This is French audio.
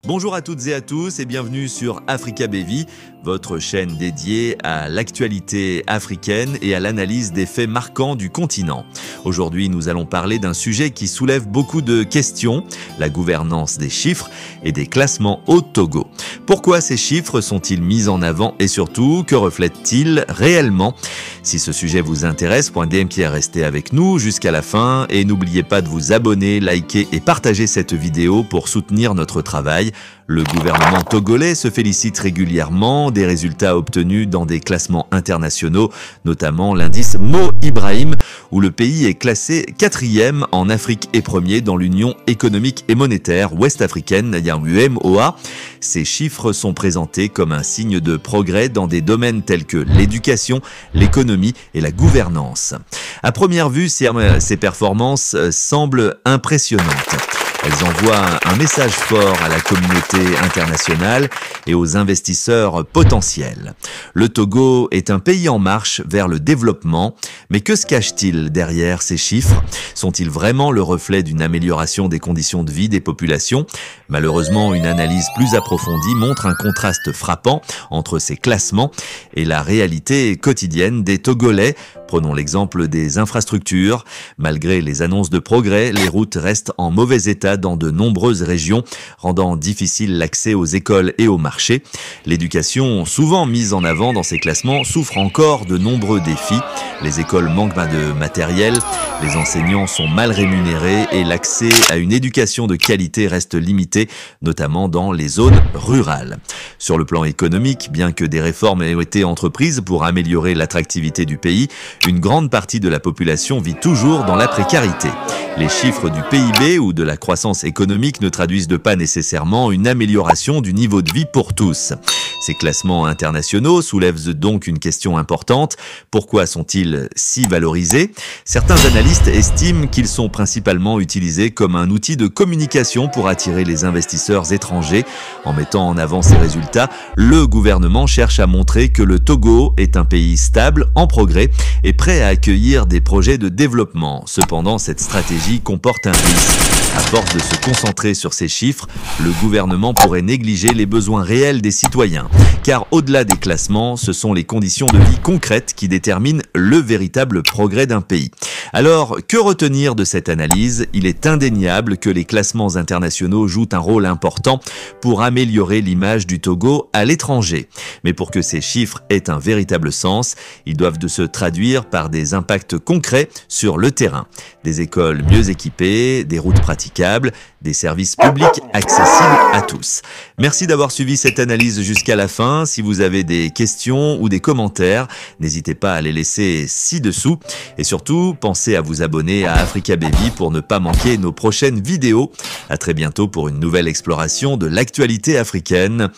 Bonjour à toutes et à tous et bienvenue sur Africa Baby, votre chaîne dédiée à l'actualité africaine et à l'analyse des faits marquants du continent. Aujourd'hui, nous allons parler d'un sujet qui soulève beaucoup de questions, la gouvernance des chiffres et des classements au Togo. Pourquoi ces chiffres sont-ils mis en avant et surtout, que reflètent-ils réellement? Si ce sujet vous intéresse, .dmk, restez avec nous jusqu'à la fin et n'oubliez pas de vous abonner, liker et partager cette vidéo pour soutenir notre travail. Le gouvernement togolais se félicite régulièrement des résultats obtenus dans des classements internationaux, notamment l'indice Mo Ibrahim, où le pays est classé 4e en Afrique et 1er dans l'Union économique et monétaire ouest-africaine, UEMOA. Ces chiffres sont présentés comme un signe de progrès dans des domaines tels que l'éducation, l'économie et la gouvernance. À première vue, ces performances semblent impressionnantes. Elles envoient un message fort à la communauté internationale et aux investisseurs potentiels. Le Togo est un pays en marche vers le développement, mais que se cache-t-il derrière ces chiffres? Sont-ils vraiment le reflet d'une amélioration des conditions de vie des populations? Malheureusement, une analyse plus approfondie montre un contraste frappant entre ces classements et la réalité quotidienne des Togolais. Prenons l'exemple des infrastructures. Malgré les annonces de progrès, les routes restent en mauvais état dans de nombreuses régions, rendant difficile l'accès aux écoles et aux marchés. L'éducation, souvent mise en avant dans ces classements, souffre encore de nombreux défis. Les écoles manquent de matériel, les enseignants sont mal rémunérés et l'accès à une éducation de qualité reste limité, notamment dans les zones rurales. Sur le plan économique, bien que des réformes aient été entreprises pour améliorer l'attractivité du pays, une grande partie de la population vit toujours dans la précarité. Les chiffres du PIB ou de la croissance économique ne traduisent pas nécessairement une amélioration du niveau de vie pour tous. Ces classements internationaux soulèvent donc une question importante. Pourquoi sont-ils si valorisés? Certains analystes estiment qu'ils sont principalement utilisés comme un outil de communication pour attirer les investisseurs étrangers. En mettant en avant ces résultats, le gouvernement cherche à montrer que le Togo est un pays stable, en progrès et prêt à accueillir des projets de développement. Cependant, cette stratégie comporte un risque. À force de se concentrer sur ces chiffres, le gouvernement pourrait négliger les besoins réels des citoyens. Car au-delà des classements, ce sont les conditions de vie concrètes qui déterminent le véritable progrès d'un pays. Alors, que retenir de cette analyse? Il est indéniable que les classements internationaux jouent un rôle important pour améliorer l'image du Togo à l'étranger. Mais pour que ces chiffres aient un véritable sens, ils doivent se traduire par des impacts concrets sur le terrain. Des écoles mieux équipées, des routes praticables, des services publics accessibles à tous. Merci d'avoir suivi cette analyse jusqu'à la fin. Si vous avez des questions ou des commentaires, n'hésitez pas à les laisser ci-dessous. Et surtout, pensez à vous abonner à Africa Baby pour ne pas manquer nos prochaines vidéos. À très bientôt pour une nouvelle exploration de l'actualité africaine.